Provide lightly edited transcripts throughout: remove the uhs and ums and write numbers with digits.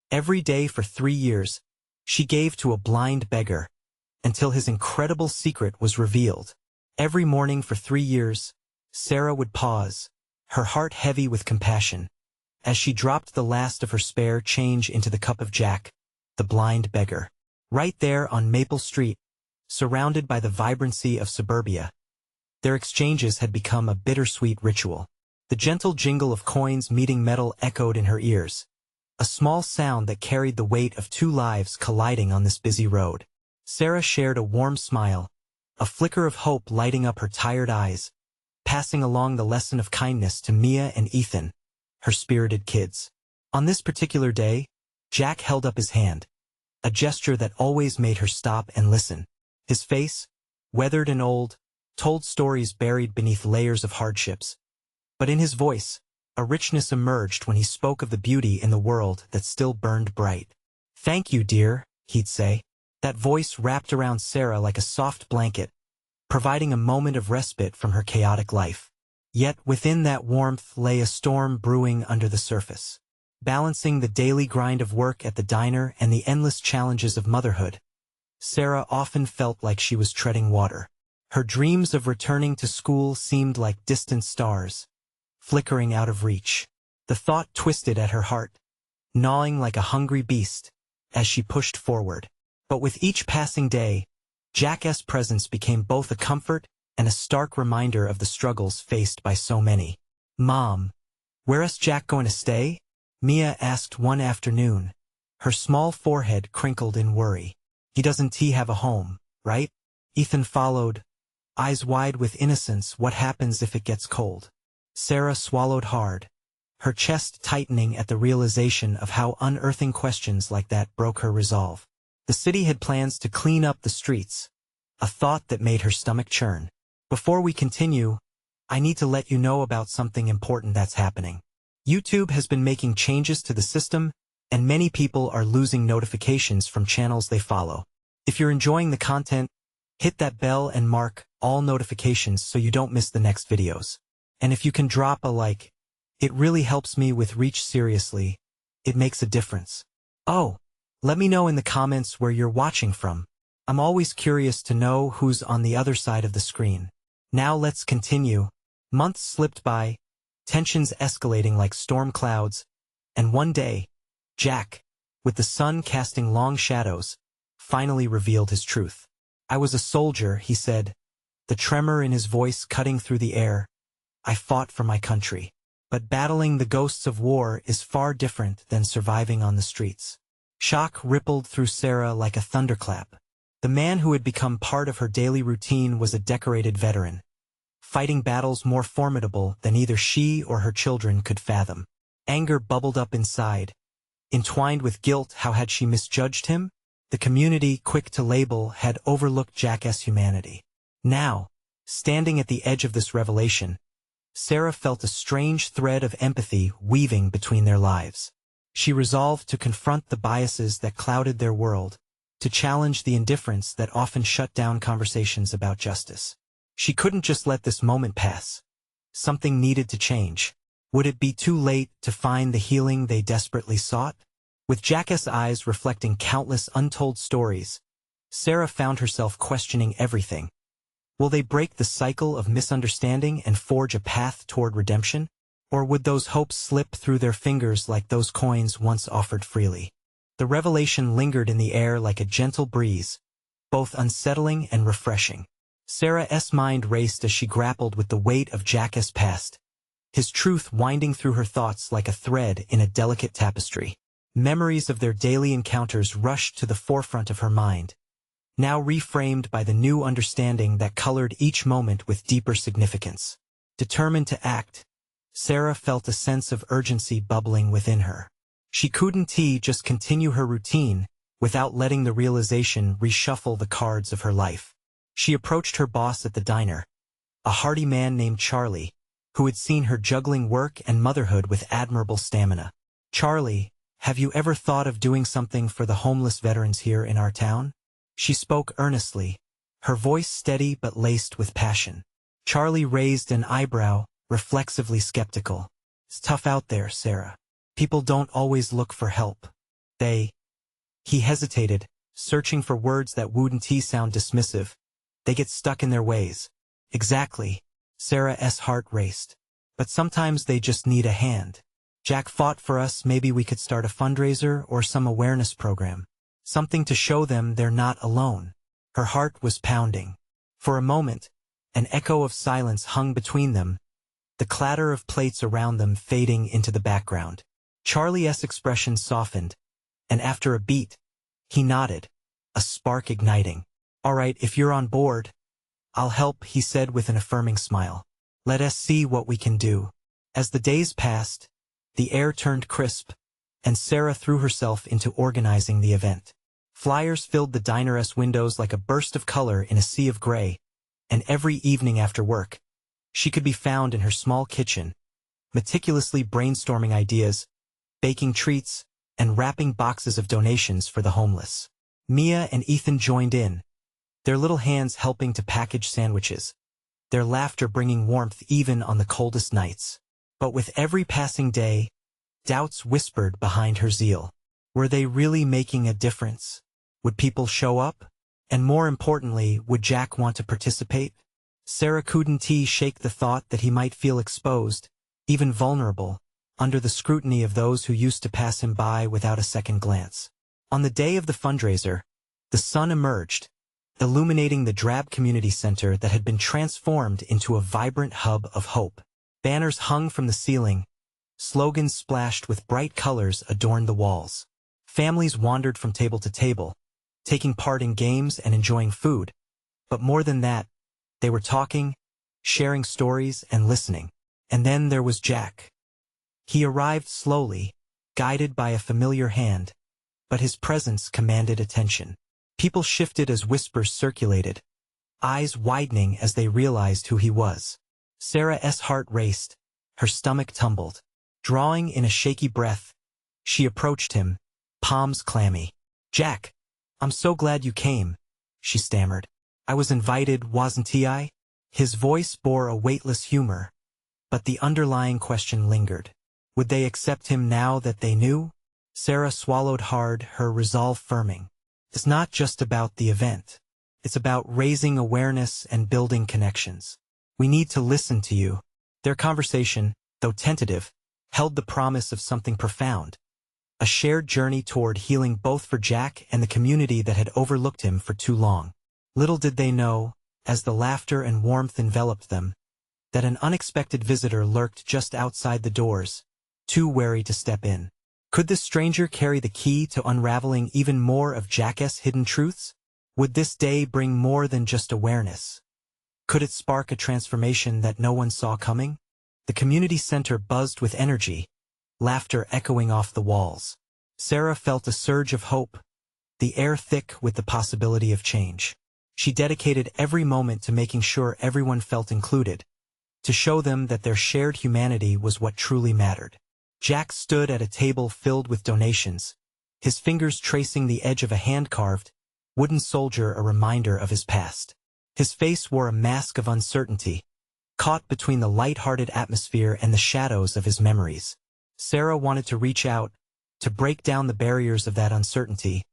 Every day for 3 years, she gave to a blind beggar, until his incredible secret was revealed. Every morning for 3 years, Sarah would pause, her heart heavy with compassion, as she dropped the last of her spare change into the cup of Jack, the blind beggar. Right there on Maple Street, surrounded by the vibrancy of suburbia, their exchanges had become a bittersweet ritual. The gentle jingle of coins meeting metal echoed in her ears, a small sound that carried the weight of 2 lives colliding on this busy road. Sarah shared a warm smile, a flicker of hope lighting up her tired eyes, passing along the lesson of kindness to Mia and Ethan, her spirited kids. On this particular day, Jack held up his hand, a gesture that always made her stop and listen. His face, weathered and old, told stories buried beneath layers of hardships. But in his voice, a richness emerged when he spoke of the beauty in the world that still burned bright. "Thank you, dear," he'd say. That voice wrapped around Sarah like a soft blanket, providing a moment of respite from her chaotic life. Yet within that warmth lay a storm brewing under the surface. Balancing the daily grind of work at the diner and the endless challenges of motherhood, Sarah often felt like she was treading water. Her dreams of returning to school seemed like distant stars, flickering out of reach. The thought twisted at her heart, gnawing like a hungry beast, as she pushed forward. But with each passing day, Jack's presence became both a comfort and a stark reminder of the struggles faced by so many. "Mom, where's Jack going to stay?" Mia asked one afternoon, her small forehead crinkled in worry. "He doesn't have a home, right?" Ethan followed, eyes wide with innocence. "What happens if it gets cold?" Sarah swallowed hard, her chest tightening at the realization of how unearthing questions like that broke her resolve. The city had plans to clean up the streets, a thought that made her stomach churn. Before we continue, I need to let you know about something important that's happening. YouTube has been making changes to the system, and many people are losing notifications from channels they follow. If you're enjoying the content, hit that bell and mark all notifications so you don't miss the next videos. And if you can drop a like, it really helps me with reach. Seriously, it makes a difference. Oh, let me know in the comments where you're watching from. I'm always curious to know who's on the other side of the screen. Now let's continue. Months slipped by, tensions escalating like storm clouds, and one day, Jack, with the sun casting long shadows, finally revealed his truth. "I was a soldier," he said, the tremor in his voice cutting through the air. "I fought for my country. But battling the ghosts of war is far different than surviving on the streets." Shock rippled through Sarah like a thunderclap. The man who had become part of her daily routine was a decorated veteran, fighting battles more formidable than either she or her children could fathom. Anger bubbled up inside, entwined with guilt. How had she misjudged him? The community, quick to label, had overlooked Jack's humanity. Now, standing at the edge of this revelation, Sarah felt a strange thread of empathy weaving between their lives. She resolved to confront the biases that clouded their world, to challenge the indifference that often shut down conversations about justice. She couldn't just let this moment pass. Something needed to change. Would it be too late to find the healing they desperately sought? With Jack's eyes reflecting countless untold stories, Sarah found herself questioning everything. Will they break the cycle of misunderstanding and forge a path toward redemption? Or would those hopes slip through their fingers like those coins once offered freely? The revelation lingered in the air like a gentle breeze, both unsettling and refreshing. Sarah's mind raced as she grappled with the weight of Jack's past, his truth winding through her thoughts like a thread in a delicate tapestry. Memories of their daily encounters rushed to the forefront of her mind, now reframed by the new understanding that colored each moment with deeper significance. Determined to act, Sarah felt a sense of urgency bubbling within her. She couldn't just continue her routine without letting the realization reshuffle the cards of her life. She approached her boss at the diner, a hearty man named Charlie, who had seen her juggling work and motherhood with admirable stamina. "Charlie, have you ever thought of doing something for the homeless veterans here in our town?" She spoke earnestly, her voice steady but laced with passion. Charlie raised an eyebrow, reflexively skeptical. "It's tough out there, Sarah. People don't always look for help." They. He hesitated, searching for words that wouldn't sound dismissive. They get stuck in their ways. Exactly. Sarah's heart raced. But sometimes they just need a hand. Jack fought for us. Maybe we could start a fundraiser or some awareness program. Something to show them they're not alone. Her heart was pounding. For a moment, an echo of silence hung between them, the clatter of plates around them fading into the background. Charlie's expression softened, and after a beat, he nodded, a spark igniting. "All right, if you're on board, I'll help," he said with an affirming smile. "Let us see what we can do." As the days passed, the air turned crisp, and Sarah threw herself into organizing the event. Flyers filled the diner's windows like a burst of color in a sea of gray, and every evening after work, she could be found in her small kitchen, meticulously brainstorming ideas, baking treats, and wrapping boxes of donations for the homeless. Mia and Ethan joined in, their little hands helping to package sandwiches, their laughter bringing warmth even on the coldest nights. But with every passing day, doubts whispered behind her zeal. Were they really making a difference? Would people show up? And more importantly, would Jack want to participate? Sarah couldn't shake the thought that he might feel exposed, even vulnerable, under the scrutiny of those who used to pass him by without a second glance. On the day of the fundraiser, the sun emerged, illuminating the drab community center that had been transformed into a vibrant hub of hope. Banners hung from the ceiling, slogans splashed with bright colors adorned the walls. Families wandered from table to table, taking part in games and enjoying food. But more than that, they were talking, sharing stories, and listening. And then there was Jack. He arrived slowly, guided by a familiar hand, but his presence commanded attention. People shifted as whispers circulated, eyes widening as they realized who he was. Sarah's heart raced, her stomach tumbled. Drawing in a shaky breath, she approached him, palms clammy. "Jack, I'm so glad you came," she stammered. "I was invited, wasn't I?" His voice bore a weightless humor, but the underlying question lingered. Would they accept him now that they knew? Sarah swallowed hard, her resolve firming. It's not just about the event. It's about raising awareness and building connections. We need to listen to you. Their conversation, though tentative, held the promise of something profound. A shared journey toward healing both for Jack and the community that had overlooked him for too long. Little did they know, as the laughter and warmth enveloped them, that an unexpected visitor lurked just outside the doors, too wary to step in. Could this stranger carry the key to unraveling even more of Jack's hidden truths? Would this day bring more than just awareness? Could it spark a transformation that no one saw coming? The community center buzzed with energy, laughter echoing off the walls. Sarah felt a surge of hope, the air thick with the possibility of change. She dedicated every moment to making sure everyone felt included, to show them that their shared humanity was what truly mattered. Jack stood at a table filled with donations, his fingers tracing the edge of a hand-carved wooden soldier, a reminder of his past. His face wore a mask of uncertainty, caught between the light-hearted atmosphere and the shadows of his memories. Sarah wanted to reach out, to break down the barriers of that uncertainty,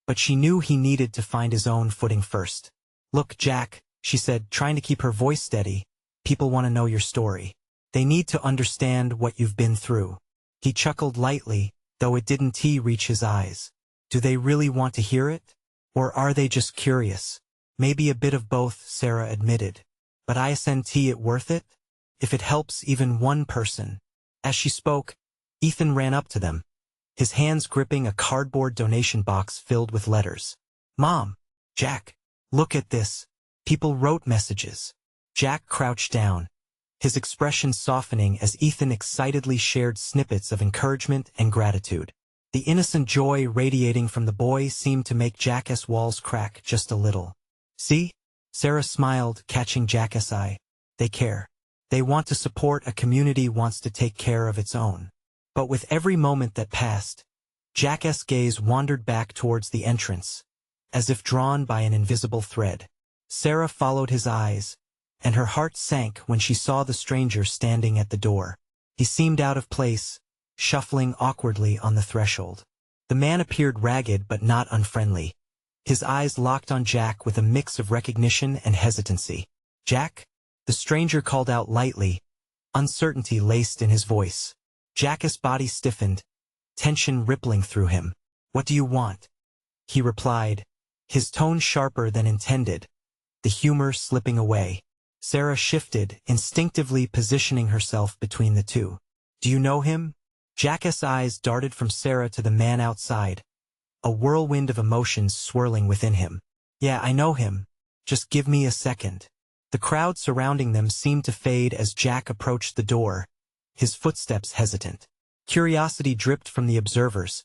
but she knew he needed to find his own footing first. "Look, Jack," she said, trying to keep her voice steady, "people want to know your story. They need to understand what you've been through." He chuckled lightly, though it didn't reach his eyes. "Do they really want to hear it? Or are they just curious?" "Maybe a bit of both," Sarah admitted. "But isn't it worth it? If it helps even one person." As she spoke, Ethan ran up to them, his hands gripping a cardboard donation box filled with letters. "Mom, Jack, look at this." People wrote messages. Jack crouched down, his expression softening as Ethan excitedly shared snippets of encouragement and gratitude. The innocent joy radiating from the boy seemed to make Jack's walls crack just a little. "See?" Sarah smiled, catching Jack's eye. "They care. They want to support. A community wants to take care of its own." But with every moment that passed, Jack's gaze wandered back towards the entrance, as if drawn by an invisible thread. Sarah followed his eyes, and her heart sank when she saw the stranger standing at the door. He seemed out of place, shuffling awkwardly on the threshold. The man appeared ragged but not unfriendly. His eyes locked on Jack with a mix of recognition and hesitancy. "Jack?" The stranger called out lightly, uncertainty laced in his voice. Jack's body stiffened, tension rippling through him. "What do you want?" he replied, his tone sharper than intended, the humor slipping away. Sarah shifted, instinctively positioning herself between the two. "Do you know him?" Jack's eyes darted from Sarah to the man outside, a whirlwind of emotions swirling within him. "Yeah, I know him. Just give me a second." The crowd surrounding them seemed to fade as Jack approached the door, his footsteps hesitant. Curiosity dripped from the observers,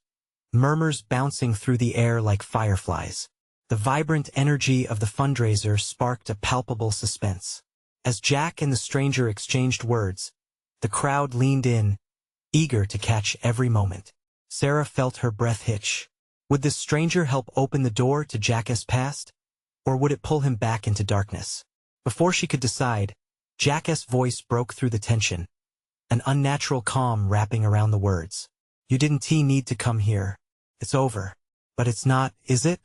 murmurs bouncing through the air like fireflies. The vibrant energy of the fundraiser sparked a palpable suspense. As Jack and the stranger exchanged words, the crowd leaned in, eager to catch every moment. Sarah felt her breath hitch. Would this stranger help open the door to Jack's past, or would it pull him back into darkness? Before she could decide, Jack's voice broke through the tension, an unnatural calm wrapping around the words. "You didn't need to come here. It's over." "But it's not, is it?"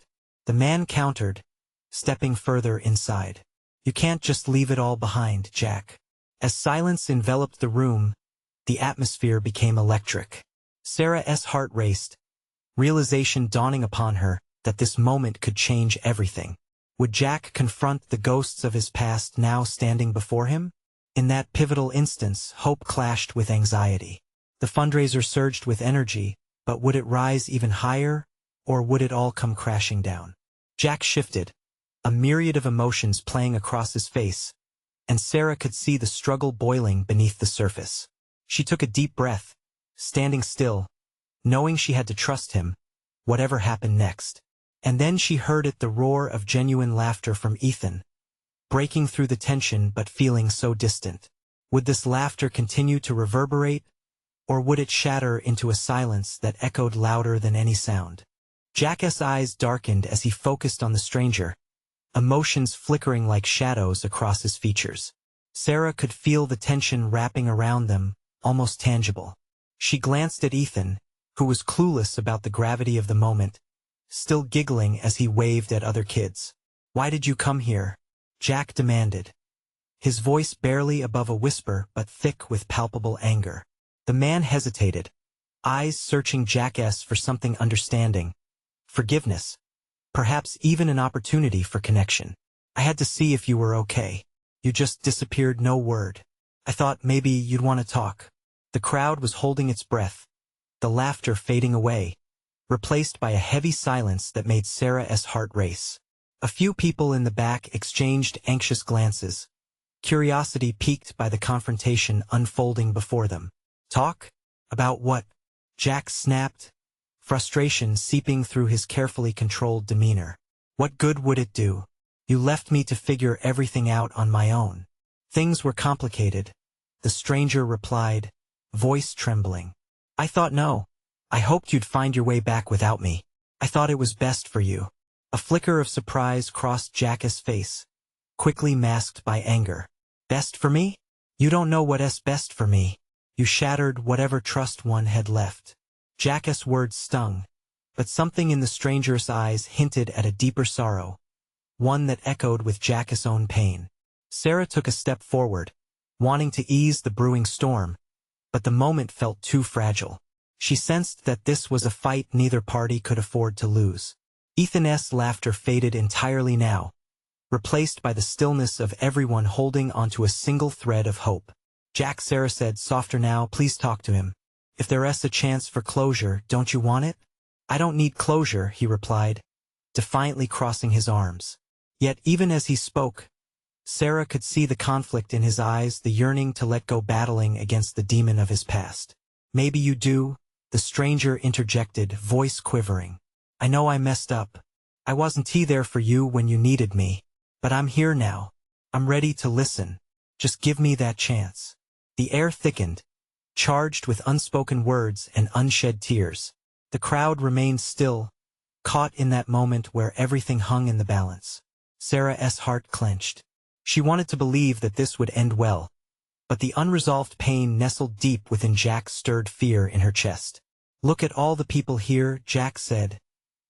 the man countered, stepping further inside. "You can't just leave it all behind, Jack." As silence enveloped the room, the atmosphere became electric. Sarah's heart raced, realization dawning upon her that this moment could change everything. Would Jack confront the ghosts of his past now standing before him? In that pivotal instance, hope clashed with anxiety. The fundraiser surged with energy, but would it rise even higher, or would it all come crashing down? Jack shifted, a myriad of emotions playing across his face, and Sarah could see the struggle boiling beneath the surface. She took a deep breath, standing still, knowing she had to trust him, whatever happened next. And then she heard it, the roar of genuine laughter from Ethan, breaking through the tension but feeling so distant. Would this laughter continue to reverberate, or would it shatter into a silence that echoed louder than any sound? Jack's eyes darkened as he focused on the stranger, emotions flickering like shadows across his features. Sarah could feel the tension wrapping around them, almost tangible. She glanced at Ethan, who was clueless about the gravity of the moment, still giggling as he waved at other kids. "Why did you come here?" Jack demanded, his voice barely above a whisper but thick with palpable anger. The man hesitated, eyes searching Jack's for something understanding, forgiveness, perhaps even an opportunity for connection. "I had to see if you were okay. You just disappeared, no word. I thought maybe you'd want to talk." The crowd was holding its breath, the laughter fading away, replaced by a heavy silence that made Sarah's heart race. A few people in the back exchanged anxious glances, curiosity piqued by the confrontation unfolding before them. "Talk? About what?" Jack snapped, frustration seeping through his carefully controlled demeanor. "What good would it do? You left me to figure everything out on my own." "Things were complicated," the stranger replied, voice trembling. "I thought no. I hoped you'd find your way back without me. I thought it was best for you." A flicker of surprise crossed Jack's face, quickly masked by anger. "Best for me? You don't know what's best for me. You shattered whatever trust one had left." Jack's words stung, but something in the stranger's eyes hinted at a deeper sorrow, one that echoed with Jack's own pain. Sarah took a step forward, wanting to ease the brewing storm, but the moment felt too fragile. She sensed that this was a fight neither party could afford to lose. Ethan's laughter faded entirely now, replaced by the stillness of everyone holding onto a single thread of hope. "Jack," Sarah said, softer now, "please talk to him. If there's a chance for closure, don't you want it?" "I don't need closure," he replied, defiantly crossing his arms. Yet even as he spoke, Sarah could see the conflict in his eyes, the yearning to let go, battling against the demon of his past. "Maybe you do," the stranger interjected, voice quivering. "I know I messed up. I wasn't there for you when you needed me. But I'm here now. I'm ready to listen. Just give me that chance." The air thickened, charged with unspoken words and unshed tears. The crowd remained still, caught in that moment where everything hung in the balance. Sarah's heart clenched. She wanted to believe that this would end well, but the unresolved pain nestled deep within Jack stirred fear in her chest. Look at all the people here, Jack said,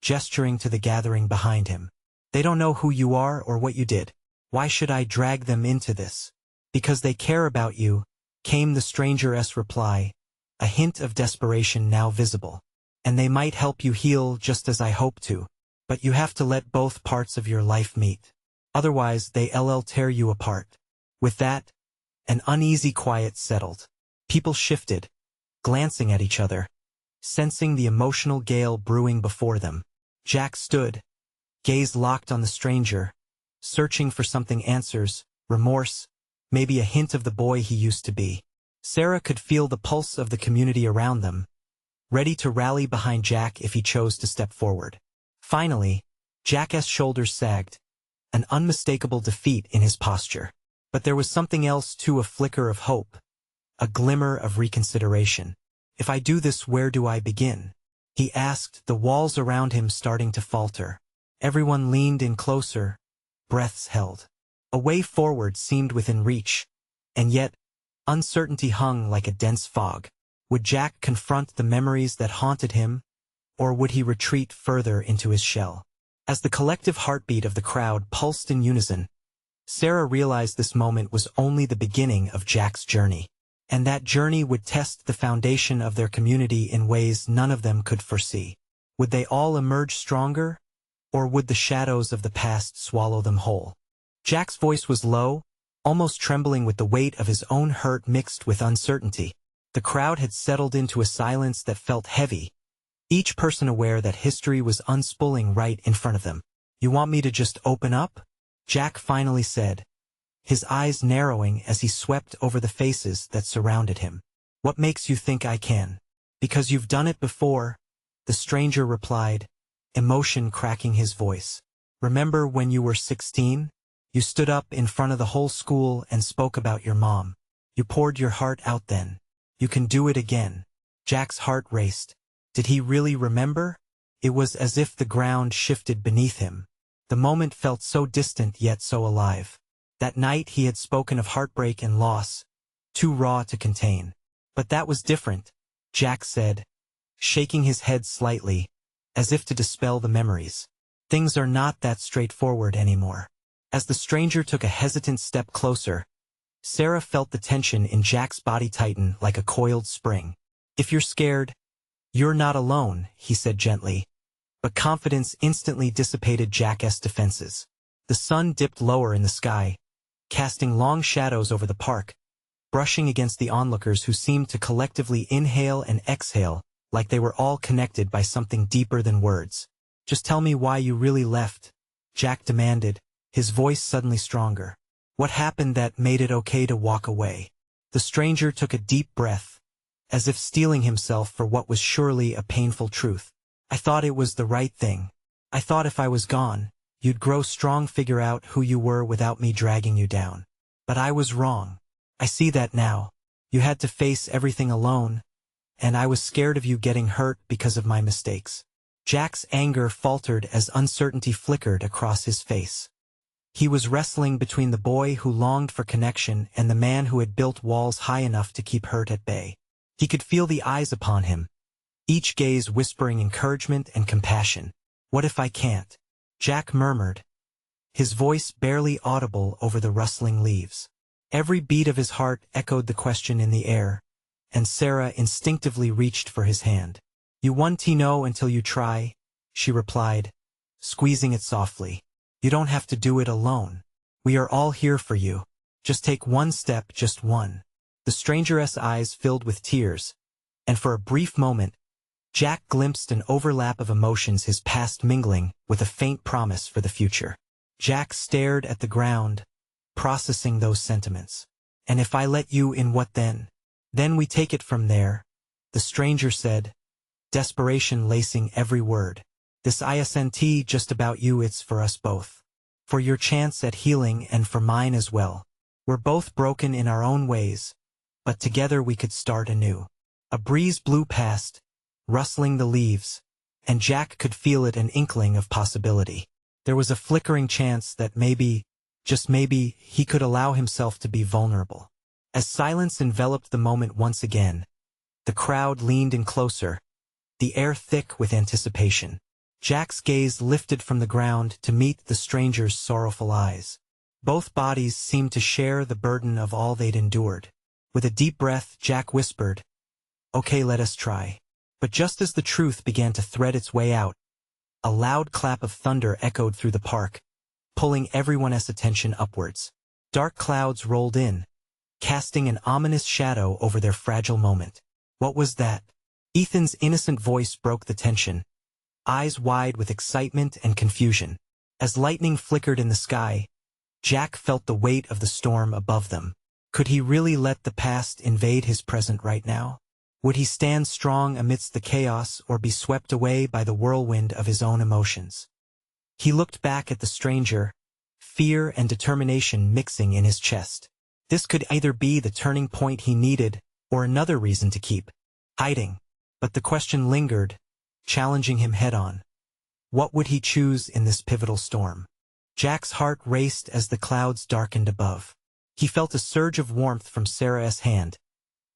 gesturing to the gathering behind him. They don't know who you are or what you did. Why should I drag them into this? Because they care about you, came the stranger's reply, a hint of desperation now visible. And they might help you heal just as I hope to. But you have to let both parts of your life meet. Otherwise they'll tear you apart. With that, an uneasy quiet settled. People shifted, glancing at each other, sensing the emotional gale brewing before them. Jack stood, gaze locked on the stranger, searching for something answers, remorse, maybe a hint of the boy he used to be. Sarah could feel the pulse of the community around them, ready to rally behind Jack if he chose to step forward. Finally, Jack's shoulders sagged, an unmistakable defeat in his posture. But there was something else too, a flicker of hope, a glimmer of reconsideration. If I do this, where do I begin? He asked, the walls around him starting to falter. Everyone leaned in closer, breaths held. A way forward seemed within reach, and yet, uncertainty hung like a dense fog. Would Jack confront the memories that haunted him, or would he retreat further into his shell? As the collective heartbeat of the crowd pulsed in unison, Sarah realized this moment was only the beginning of Jack's journey, and that journey would test the foundation of their community in ways none of them could foresee. Would they all emerge stronger, or would the shadows of the past swallow them whole? Jack's voice was low, almost trembling with the weight of his own hurt mixed with uncertainty. The crowd had settled into a silence that felt heavy, each person aware that history was unspooling right in front of them. You want me to just open up? Jack finally said, his eyes narrowing as he swept over the faces that surrounded him. What makes you think I can? Because you've done it before, the stranger replied, emotion cracking his voice. Remember when you were 16? You stood up in front of the whole school and spoke about your mom. You poured your heart out then. You can do it again. Jack's heart raced. Did he really remember? It was as if the ground shifted beneath him. The moment felt so distant yet so alive. That night he had spoken of heartbreak and loss, too raw to contain. But that was different, Jack said, shaking his head slightly, as if to dispel the memories. Things are not that straightforward anymore. As the stranger took a hesitant step closer, Sarah felt the tension in Jack's body tighten like a coiled spring. If you're scared, you're not alone, he said gently. But confidence instantly dissipated Jack's defenses. The sun dipped lower in the sky, casting long shadows over the park, brushing against the onlookers who seemed to collectively inhale and exhale like they were all connected by something deeper than words. Just tell me why you really left, Jack demanded, his voice suddenly stronger. What happened that made it okay to walk away? The stranger took a deep breath, as if steeling himself for what was surely a painful truth. I thought it was the right thing. I thought if I was gone, you'd grow strong, figure out who you were without me dragging you down. But I was wrong. I see that now. You had to face everything alone, and I was scared of you getting hurt because of my mistakes. Jack's anger faltered as uncertainty flickered across his face. He was wrestling between the boy who longed for connection and the man who had built walls high enough to keep hurt at bay. He could feel the eyes upon him, each gaze whispering encouragement and compassion. What if I can't? Jack murmured, his voice barely audible over the rustling leaves. Every beat of his heart echoed the question in the air, and Sarah instinctively reached for his hand. You won't know until you try, she replied, squeezing it softly. You don't have to do it alone. We are all here for you. Just take one step, just one. The stranger's eyes filled with tears, and for a brief moment, Jack glimpsed an overlap of emotions, his past mingling with a faint promise for the future. Jack stared at the ground, processing those sentiments. And if I let you in, what then? Then we take it from there, the stranger said, desperation lacing every word. This isn't just about you, it's for us both. For your chance at healing and for mine as well. We're both broken in our own ways, but together we could start anew. A breeze blew past, rustling the leaves, and Jack could feel it, an inkling of possibility. There was a flickering chance that maybe, just maybe, he could allow himself to be vulnerable. As silence enveloped the moment once again, the crowd leaned in closer, the air thick with anticipation. Jack's gaze lifted from the ground to meet the stranger's sorrowful eyes. Both bodies seemed to share the burden of all they'd endured. With a deep breath, Jack whispered, "Okay, let us try." But just as the truth began to thread its way out, a loud clap of thunder echoed through the park, pulling everyone's attention upwards. Dark clouds rolled in, casting an ominous shadow over their fragile moment. What was that? Ethan's innocent voice broke the tension, eyes wide with excitement and confusion. As lightning flickered in the sky, Jack felt the weight of the storm above them. Could he really let the past invade his present right now? Would he stand strong amidst the chaos or be swept away by the whirlwind of his own emotions? He looked back at the stranger, fear and determination mixing in his chest. This could either be the turning point he needed or another reason to keep hiding. But the question lingered, challenging him head-on. What would he choose in this pivotal storm? Jack's heart raced as the clouds darkened above. He felt a surge of warmth from Sarah's hand,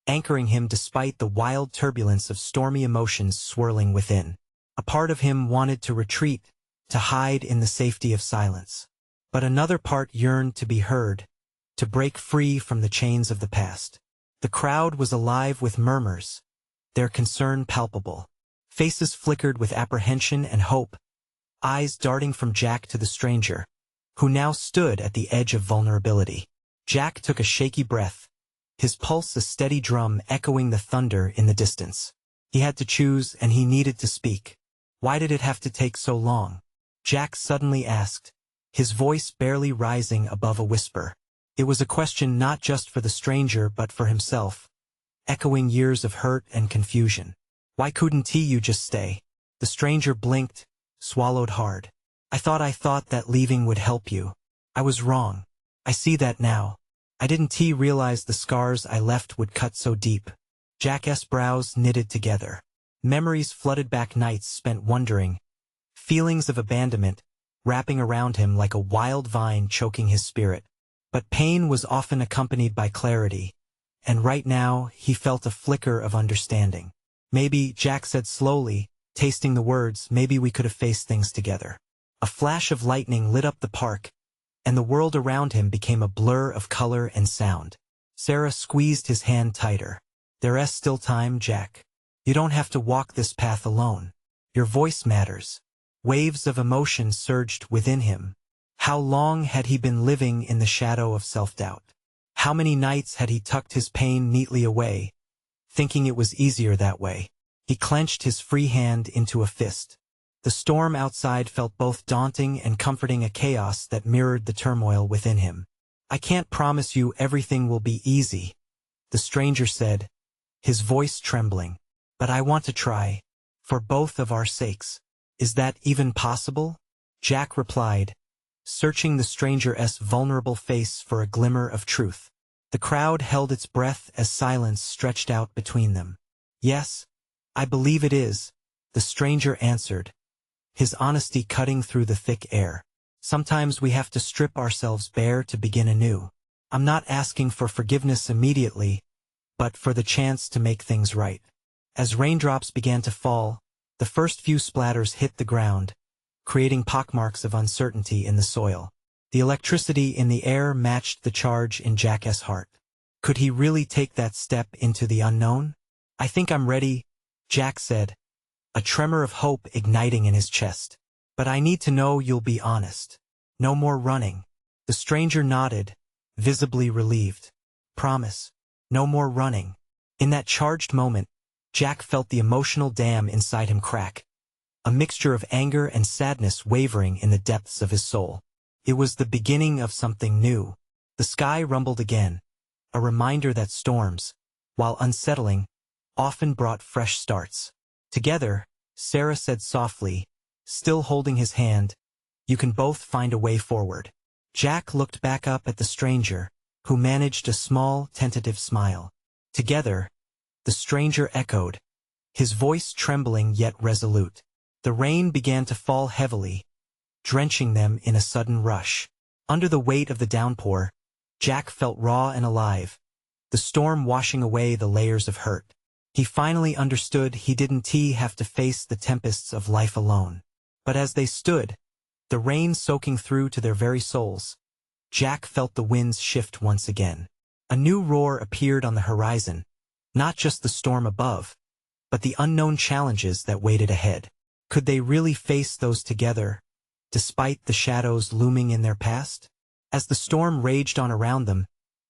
anchoring him despite the wild turbulence of stormy emotions swirling within. A part of him wanted to retreat, to hide in the safety of silence. But another part yearned to be heard, to break free from the chains of the past. The crowd was alive with murmurs, their concern palpable. Faces flickered with apprehension and hope, eyes darting from Jack to the stranger, who now stood at the edge of vulnerability. Jack took a shaky breath, his pulse a steady drum echoing the thunder in the distance. He had to choose and he needed to speak. Why did it have to take so long? Jack suddenly asked, his voice barely rising above a whisper. It was a question not just for the stranger but for himself, echoing years of hurt and confusion. Why couldn't you just stay? The stranger blinked, swallowed hard. I thought that leaving would help you. I was wrong. I see that now. I didn't realize the scars I left would cut so deep. Jack's brows knitted together. Memories flooded back nights spent wondering, feelings of abandonment wrapping around him like a wild vine choking his spirit. But pain was often accompanied by clarity, and right now he felt a flicker of understanding. Maybe, Jack said slowly, tasting the words, maybe we could have faced things together. A flash of lightning lit up the park, and the world around him became a blur of color and sound. Sarah squeezed his hand tighter. There's still time, Jack. You don't have to walk this path alone. Your voice matters. Waves of emotion surged within him. How long had he been living in the shadow of self-doubt? How many nights had he tucked his pain neatly away, thinking it was easier that way? He clenched his free hand into a fist. The storm outside felt both daunting and comforting, a chaos that mirrored the turmoil within him. I can't promise you everything will be easy, the stranger said, his voice trembling. But I want to try, for both of our sakes. Is that even possible? Jack replied, searching the stranger's vulnerable face for a glimmer of truth. The crowd held its breath as silence stretched out between them. Yes, I believe it is, the stranger answered, his honesty cutting through the thick air. Sometimes we have to strip ourselves bare to begin anew. I'm not asking for forgiveness immediately, but for the chance to make things right. As raindrops began to fall, the first few splatters hit the ground, creating pockmarks of uncertainty in the soil. The electricity in the air matched the charge in Jack's heart. Could he really take that step into the unknown? I think I'm ready, Jack said, a tremor of hope igniting in his chest. But I need to know you'll be honest. No more running. The stranger nodded, visibly relieved. Promise. No more running. In that charged moment, Jack felt the emotional dam inside him crack, a mixture of anger and sadness wavering in the depths of his soul. It was the beginning of something new. The sky rumbled again, a reminder that storms, while unsettling, often brought fresh starts. Together, Sarah said softly, still holding his hand, you can both find a way forward. Jack looked back up at the stranger, who managed a small, tentative smile. Together, the stranger echoed, his voice trembling yet resolute. The rain began to fall heavily, drenching them in a sudden rush. Under the weight of the downpour, Jack felt raw and alive, the storm washing away the layers of hurt. He finally understood he didn't have to face the tempests of life alone. But as they stood, the rain soaking through to their very souls, Jack felt the winds shift once again. A new roar appeared on the horizon, not just the storm above, but the unknown challenges that waited ahead. Could they really face those together, despite the shadows looming in their past? As the storm raged on around them,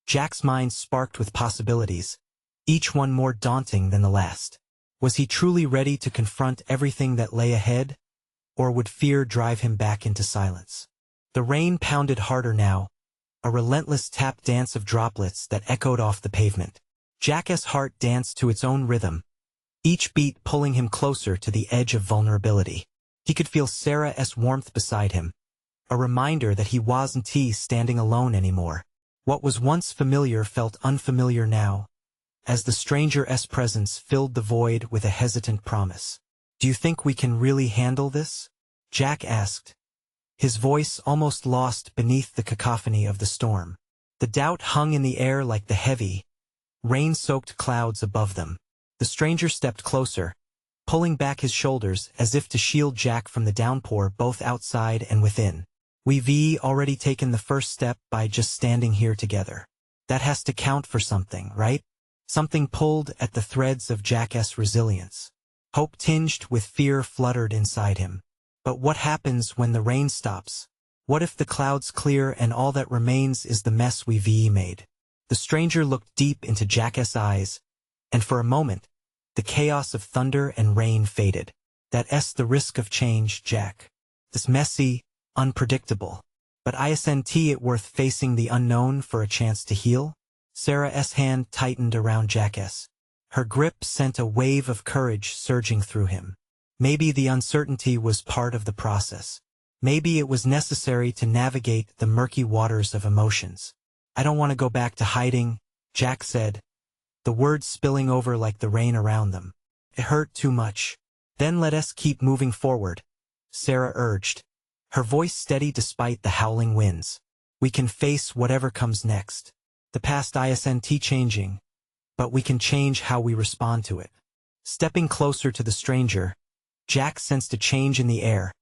Jack's mind sparked with possibilities, each one more daunting than the last. Was he truly ready to confront everything that lay ahead, or would fear drive him back into silence? The rain pounded harder now, a relentless tap dance of droplets that echoed off the pavement. Jack's heart danced to its own rhythm, each beat pulling him closer to the edge of vulnerability. He could feel Sarah's warmth beside him, a reminder that he wasn't standing alone anymore. What was once familiar felt unfamiliar now, as the stranger's presence filled the void with a hesitant promise. "Do you think we can really handle this?" Jack asked, his voice almost lost beneath the cacophony of the storm. The doubt hung in the air like the heavy, rain-soaked clouds above them. The stranger stepped closer, pulling back his shoulders as if to shield Jack from the downpour both outside and within. "We've already taken the first step by just standing here together. That has to count for something, right?" Something pulled at the threads of Jack's resilience. Hope tinged with fear fluttered inside him. But what happens when the rain stops? What if the clouds clear and all that remains is the mess we've made? The stranger looked deep into Jack's eyes, and for a moment, the chaos of thunder and rain faded. "That's the risk of change, Jack. This messy, unpredictable. But isn't it worth facing the unknown for a chance to heal?" Sarah's hand tightened around Jack's. Her grip sent a wave of courage surging through him. Maybe the uncertainty was part of the process. Maybe it was necessary to navigate the murky waters of emotions. "I don't want to go back to hiding," Jack said, the words spilling over like the rain around them. "It hurt too much." "Then let us keep moving forward," Sarah urged, her voice steady despite the howling winds. "We can face whatever comes next. The past isn't changing, but we can change how we respond to it." Stepping closer to the stranger, Jack sensed a change in the air,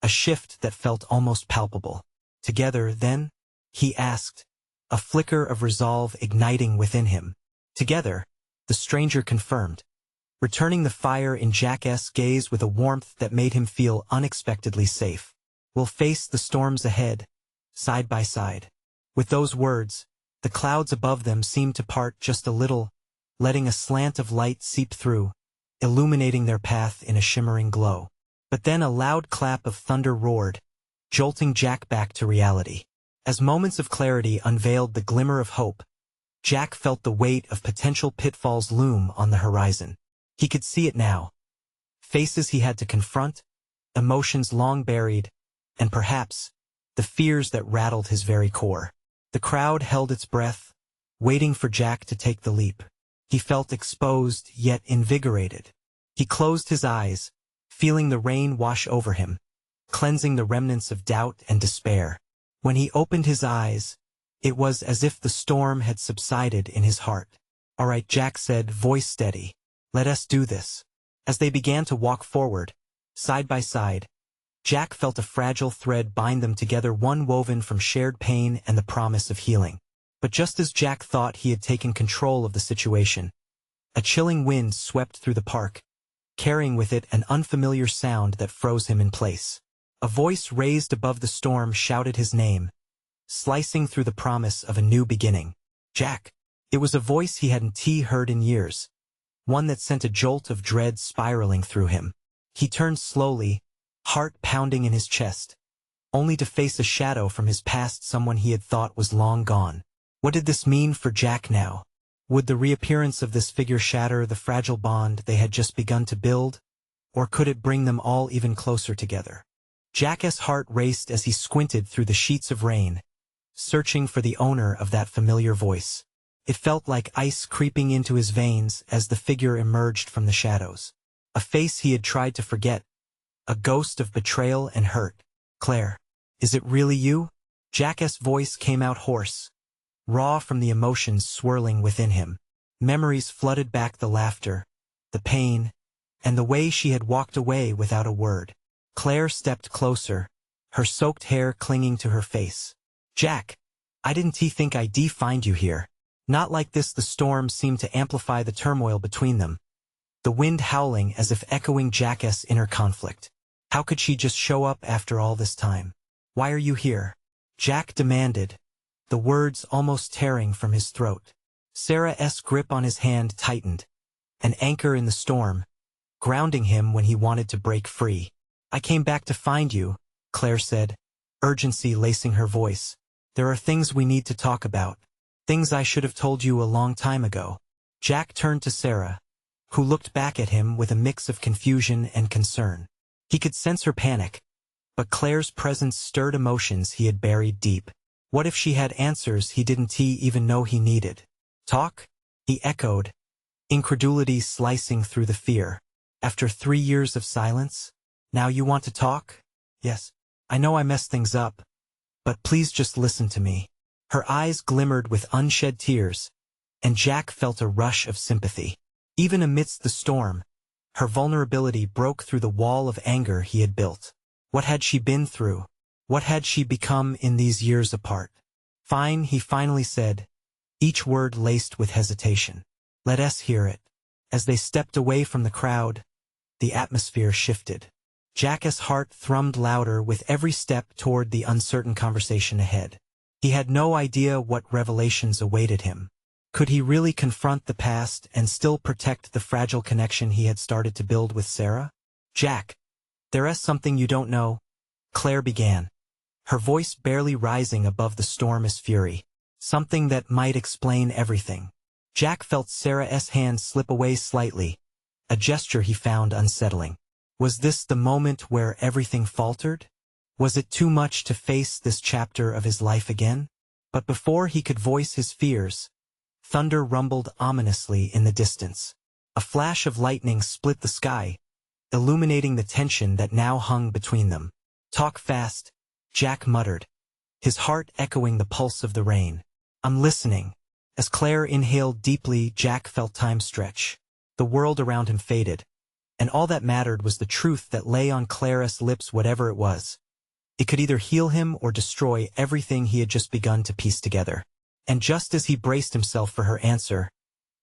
a shift that felt almost palpable. "Together, then?" he asked, a flicker of resolve igniting within him. "Together," the stranger confirmed, returning the fire in Jack's gaze with a warmth that made him feel unexpectedly safe. "We'll face the storms ahead, side by side." With those words, the clouds above them seemed to part just a little, letting a slant of light seep through, illuminating their path in a shimmering glow. But then a loud clap of thunder roared, jolting Jack back to reality. As moments of clarity unveiled the glimmer of hope, Jack felt the weight of potential pitfalls loom on the horizon. He could see it now. Faces he had to confront, emotions long buried, and perhaps, the fears that rattled his very core. The crowd held its breath, waiting for Jack to take the leap. He felt exposed yet invigorated. He closed his eyes, feeling the rain wash over him, cleansing the remnants of doubt and despair. When he opened his eyes, it was as if the storm had subsided in his heart. "All right," Jack said, voice steady. "Let us do this." As they began to walk forward, side by side, Jack felt a fragile thread bind them together, one woven from shared pain and the promise of healing. But just as Jack thought he had taken control of the situation, a chilling wind swept through the park, carrying with it an unfamiliar sound that froze him in place. A voice raised above the storm shouted his name, slicing through the promise of a new beginning. "Jack." It was a voice he hadn't heard in years, one that sent a jolt of dread spiraling through him. He turned slowly, heart pounding in his chest, only to face a shadow from his past, someone he had thought was long gone. What did this mean for Jack now? Would the reappearance of this figure shatter the fragile bond they had just begun to build, or could it bring them all even closer together? Jack's heart raced as he squinted through the sheets of rain, searching for the owner of that familiar voice. It felt like ice creeping into his veins as the figure emerged from the shadows. A face he had tried to forget, a ghost of betrayal and hurt. "Claire, is it really you?" Jack's voice came out hoarse, raw from the emotions swirling within him. Memories flooded back, the laughter, the pain, and the way she had walked away without a word. Claire stepped closer, her soaked hair clinging to her face. "Jack, I didn't think I'd find you here." Not like this. The storm seemed to amplify the turmoil between them, the wind howling as if echoing Jack's inner conflict. How could she just show up after all this time? "Why are you here?" Jack demanded, the words almost tearing from his throat. Sarah's grip on his hand tightened, an anchor in the storm, grounding him when he wanted to break free. "I came back to find you," Claire said, urgency lacing her voice. "There are things we need to talk about. Things I should have told you a long time ago." Jack turned to Sarah, who looked back at him with a mix of confusion and concern. He could sense her panic, but Claire's presence stirred emotions he had buried deep. What if she had answers he didn't even know he needed? "Talk?" he echoed, incredulity slicing through the fear. "After 3 years of silence? Now you want to talk?" "Yes. I know I messed things up, but please just listen to me." Her eyes glimmered with unshed tears, and Jack felt a rush of sympathy. Even amidst the storm, her vulnerability broke through the wall of anger he had built. What had she been through? What had she become in these years apart? "Fine," he finally said, each word laced with hesitation. "Let us hear it." As they stepped away from the crowd, the atmosphere shifted. Jack's heart thrummed louder with every step toward the uncertain conversation ahead. He had no idea what revelations awaited him. Could he really confront the past and still protect the fragile connection he had started to build with Sarah? "Jack, there is something you don't know," Claire began, her voice barely rising above the storm's fury. "Something that might explain everything." Jack felt Sarah's hand slip away slightly, a gesture he found unsettling. Was this the moment where everything faltered? Was it too much to face this chapter of his life again? But before he could voice his fears, thunder rumbled ominously in the distance. A flash of lightning split the sky, illuminating the tension that now hung between them. "Talk fast," Jack muttered, his heart echoing the pulse of the rain. "I'm listening." As Claire inhaled deeply, Jack felt time stretch. The world around him faded, and all that mattered was the truth that lay on Claire's lips. Whatever it was, it could either heal him or destroy everything he had just begun to piece together. And just as he braced himself for her answer,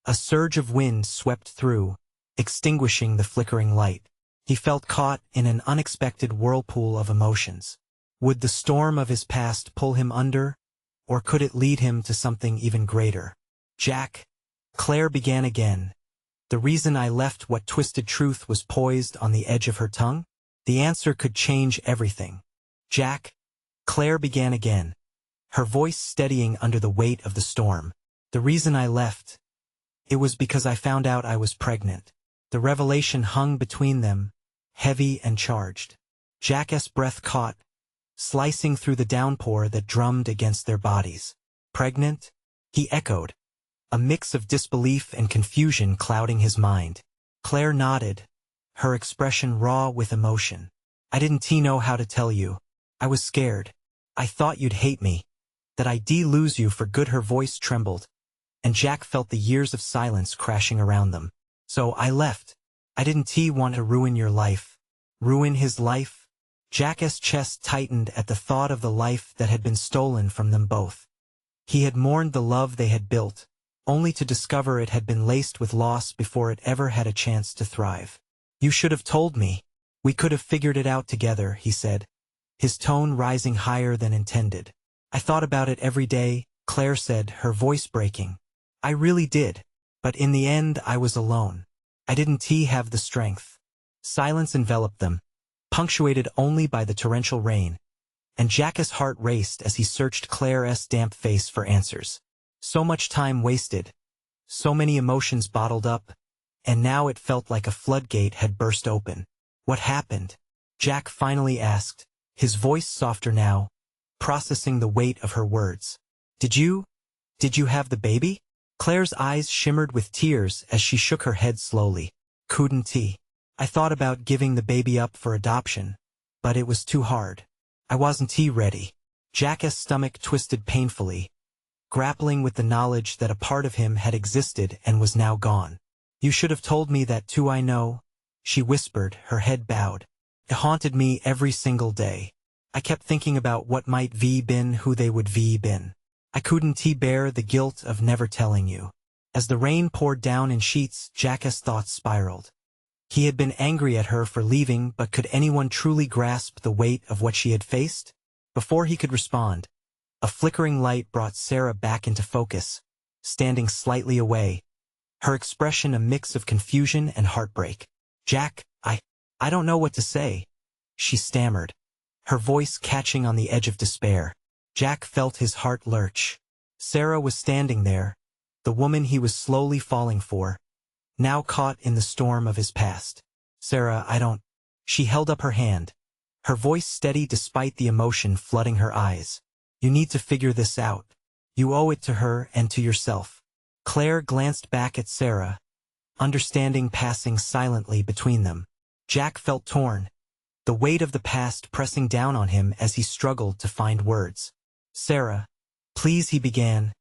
a surge of wind swept through, extinguishing the flickering light. He felt caught in an unexpected whirlpool of emotions. Would the storm of his past pull him under, or could it lead him to something even greater? "Jack," Claire began again, the reason I left. What twisted truth was poised on the edge of her tongue? The answer could change everything. "Jack," Claire began again, her voice steadying under the weight of the storm. "The reason I left, it was because I found out I was pregnant." The revelation hung between them, heavy and charged. Jack's breath caught, slicing through the downpour that drummed against their bodies. "Pregnant?" he echoed, a mix of disbelief and confusion clouding his mind. Claire nodded, her expression raw with emotion. "I didn't know how to tell you. I was scared. I thought you'd hate me, that I'd lose you for good." Her voice trembled, and Jack felt the years of silence crashing around them. "So I left. I didn't want to ruin your life." Ruin his life? Jack's chest tightened at the thought of the life that had been stolen from them both. He had mourned the love they had built, only to discover it had been laced with loss before it ever had a chance to thrive. "You should have told me. We could have figured it out together," he said, his tone rising higher than intended. "I thought about it every day," Claire said, her voice breaking. "I really did. But in the end I was alone. I didn't have the strength." Silence enveloped them, punctuated only by the torrential rain, and Jack's heart raced as he searched Claire's damp face for answers. So much time wasted, so many emotions bottled up, and now it felt like a floodgate had burst open. "What happened?" Jack finally asked, his voice softer now, processing the weight of her words. Did you have the baby?" Claire's eyes shimmered with tears as she shook her head slowly. "Couldn't. I thought about giving the baby up for adoption, but it was too hard. I wasn't ready." Jack's stomach twisted painfully, grappling with the knowledge that a part of him had existed and was now gone. You should have told me that too, I know, she whispered, her head bowed. It haunted me every single day. I kept thinking about what might V been, who they would V been. I couldn't bear the guilt of never telling you. As the rain poured down in sheets, Jack's thoughts spiraled. He had been angry at her for leaving, but could anyone truly grasp the weight of what she had faced? Before he could respond, a flickering light brought Sarah back into focus, standing slightly away, her expression a mix of confusion and heartbreak. Jack, I don't know what to say, she stammered, her voice catching on the edge of despair. Jack felt his heart lurch. Sarah was standing there, the woman he was slowly falling for, now caught in the storm of his past. Sarah, She held up her hand, her voice steady despite the emotion flooding her eyes. You need to figure this out. You owe it to her and to yourself. Claire glanced back at Sarah, understanding passing silently between them. Jack felt torn, the weight of the past pressing down on him as he struggled to find words. Sarah, please, he began,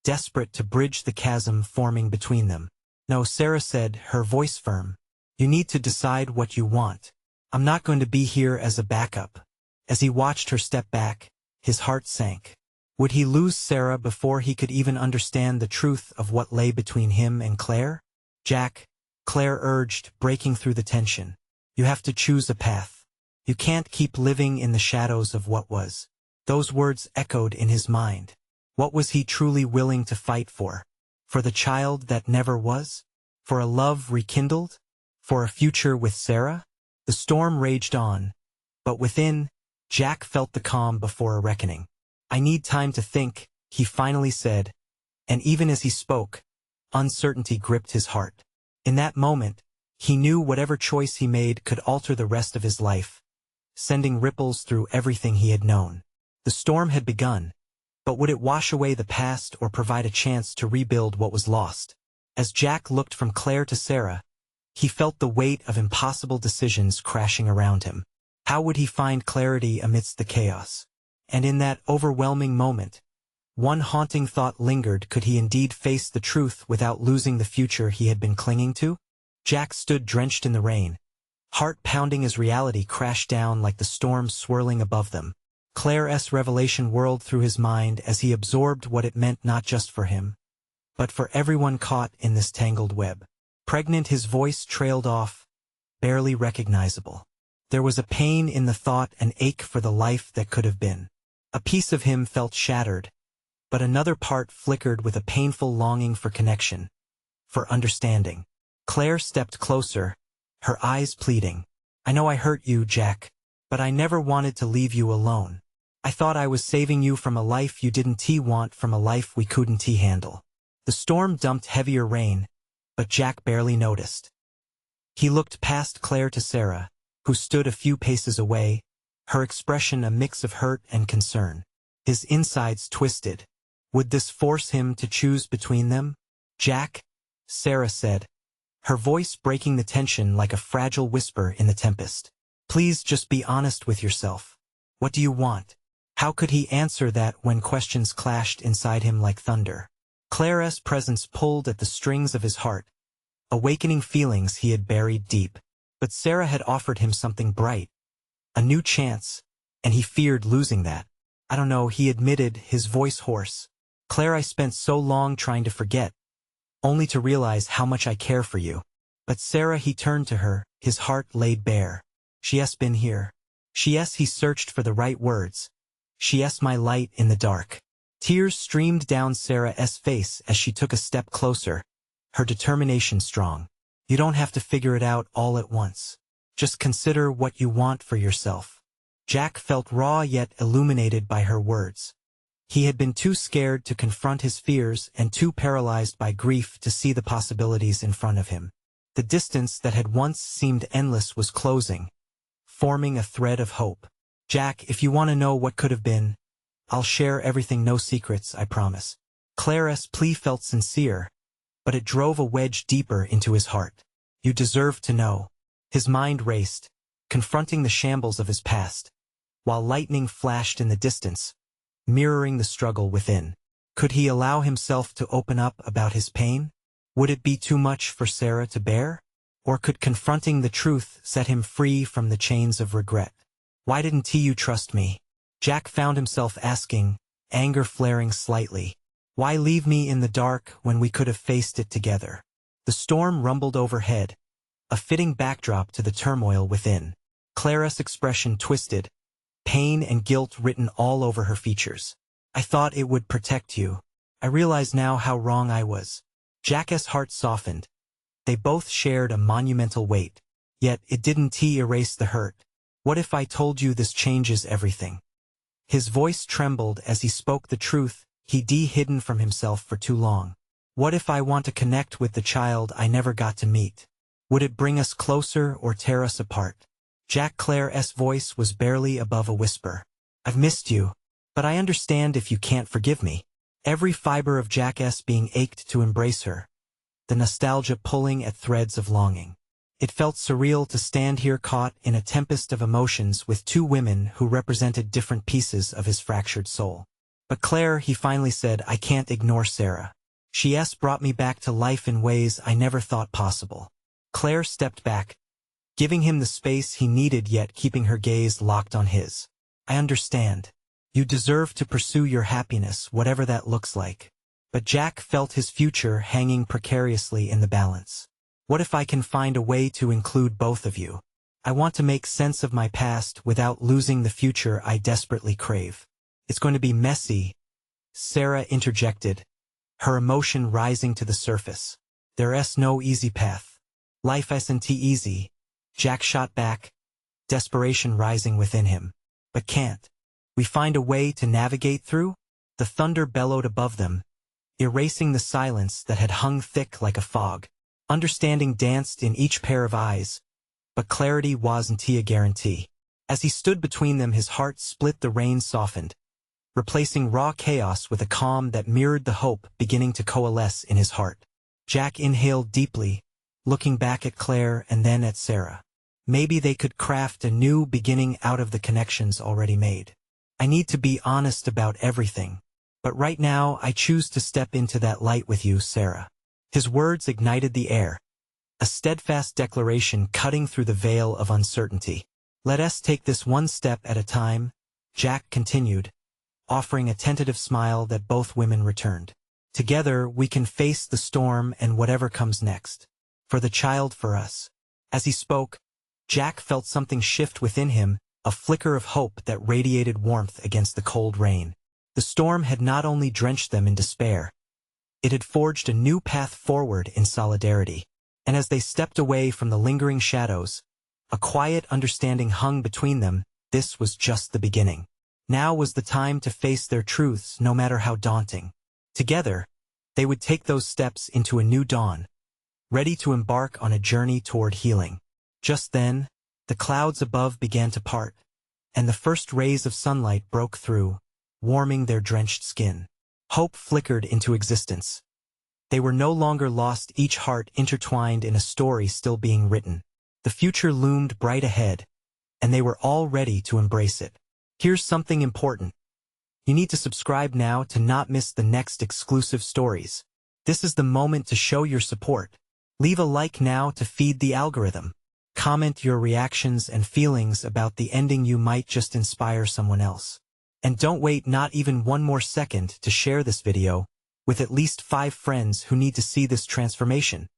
desperate to bridge the chasm forming between them. No, Sarah said, her voice firm. You need to decide what you want. I'm not going to be here as a backup. As he watched her step back, his heart sank. Would he lose Sarah before he could even understand the truth of what lay between him and Claire? Jack, Claire urged, breaking through the tension. You have to choose a path. You can't keep living in the shadows of what was. Those words echoed in his mind. What was he truly willing to fight for? For the child that never was? For a love rekindled? For a future with Sarah? The storm raged on, but within, Jack felt the calm before a reckoning. I need time to think, he finally said, and even as he spoke, uncertainty gripped his heart. In that moment, he knew whatever choice he made could alter the rest of his life, sending ripples through everything he had known. The storm had begun, but would it wash away the past or provide a chance to rebuild what was lost? As Jack looked from Claire to Sarah, he felt the weight of impossible decisions crashing around him. How would he find clarity amidst the chaos? And in that overwhelming moment, one haunting thought lingered: could he indeed face the truth without losing the future he had been clinging to? Jack stood drenched in the rain, heart pounding as reality crashed down like the storm swirling above them. Claire's revelation whirled through his mind as he absorbed what it meant not just for him, but for everyone caught in this tangled web. Pregnant, his voice trailed off, barely recognizable. There was a pain in the thought, an ache for the life that could have been. A piece of him felt shattered, but another part flickered with a painful longing for connection, for understanding. Claire stepped closer, her eyes pleading. I know I hurt you, Jack, but I never wanted to leave you alone. I thought I was saving you from a life you didn't want, from a life we couldn't handle. The storm dumped heavier rain, but Jack barely noticed. He looked past Claire to Sarah, who stood a few paces away, her expression a mix of hurt and concern. His insides twisted. Would this force him to choose between them? Jack, Sarah said, her voice breaking the tension like a fragile whisper in the tempest. Please just be honest with yourself. What do you want? How could he answer that when questions clashed inside him like thunder? Claire's presence pulled at the strings of his heart, awakening feelings he had buried deep. But Sarah had offered him something bright, a new chance, and he feared losing that. I don't know, he admitted, his voice hoarse. Claire, I spent so long trying to forget, only to realize how much I care for you. But Sarah, he turned to her, his heart laid bare. She's been here. He searched for the right words. She's my light in the dark. Tears streamed down Sarah's face as she took a step closer, her determination strong. You don't have to figure it out all at once. Just consider what you want for yourself. Jack felt raw yet illuminated by her words. He had been too scared to confront his fears and too paralyzed by grief to see the possibilities in front of him. The distance that had once seemed endless was closing, forming a thread of hope. Jack, if you want to know what could have been, I'll share everything, no secrets, I promise. Claire's plea felt sincere, but it drove a wedge deeper into his heart. You deserve to know. His mind raced, confronting the shambles of his past, while lightning flashed in the distance, mirroring the struggle within. Could he allow himself to open up about his pain? Would it be too much for Sarah to bear? Or could confronting the truth set him free from the chains of regret? Why didn't you trust me? Jack found himself asking, anger flaring slightly. Why leave me in the dark when we could have faced it together? The storm rumbled overhead, a fitting backdrop to the turmoil within. Clara's expression twisted, pain and guilt written all over her features. I thought it would protect you. I realize now how wrong I was. Jack's heart softened. They both shared a monumental weight. Yet it didn't erase the hurt. What if I told you this changes everything? His voice trembled as he spoke the truth he'd hidden from himself for too long. What if I want to connect with the child I never got to meet? Would it bring us closer or tear us apart? Jack Clare's voice was barely above a whisper. I've missed you, but I understand if you can't forgive me. Every fiber of Jack's being ached to embrace her, the nostalgia pulling at threads of longing. It felt surreal to stand here caught in a tempest of emotions with two women who represented different pieces of his fractured soul. But Claire, he finally said, I can't ignore Sarah. She's brought me back to life in ways I never thought possible. Claire stepped back, giving him the space he needed yet keeping her gaze locked on his. I understand. You deserve to pursue your happiness, whatever that looks like. But Jack felt his future hanging precariously in the balance. What if I can find a way to include both of you? I want to make sense of my past without losing the future I desperately crave. It's going to be messy, Sarah interjected, her emotion rising to the surface. There's no easy path. Life isn't easy, Jack shot back, desperation rising within him. But can't we find a way to navigate through? The thunder bellowed above them, erasing the silence that had hung thick like a fog. Understanding danced in each pair of eyes, but clarity wasn't a guarantee. As he stood between them, his heart split, the rain softened, replacing raw chaos with a calm that mirrored the hope beginning to coalesce in his heart. Jack inhaled deeply, looking back at Claire and then at Sarah. Maybe they could craft a new beginning out of the connections already made. I need to be honest about everything, but right now I choose to step into that light with you, Sarah. His words ignited the air, a steadfast declaration cutting through the veil of uncertainty. Let us take this one step at a time, Jack continued, offering a tentative smile that both women returned. Together we can face the storm and whatever comes next. For the child, for us. As he spoke, Jack felt something shift within him, a flicker of hope that radiated warmth against the cold rain. The storm had not only drenched them in despair, it had forged a new path forward in solidarity. And as they stepped away from the lingering shadows, a quiet understanding hung between them. This was just the beginning. Now was the time to face their truths, no matter how daunting. Together, they would take those steps into a new dawn, ready to embark on a journey toward healing. Just then, the clouds above began to part, and the first rays of sunlight broke through, warming their drenched skin. Hope flickered into existence. They were no longer lost, each heart intertwined in a story still being written. The future loomed bright ahead, and they were all ready to embrace it. Here's something important. You need to subscribe now to not miss the next exclusive stories. This is the moment to show your support. Leave a like now to feed the algorithm. Comment your reactions and feelings about the ending. You might just inspire someone else. And don't wait not even one more second to share this video with at least 5 friends who need to see this transformation.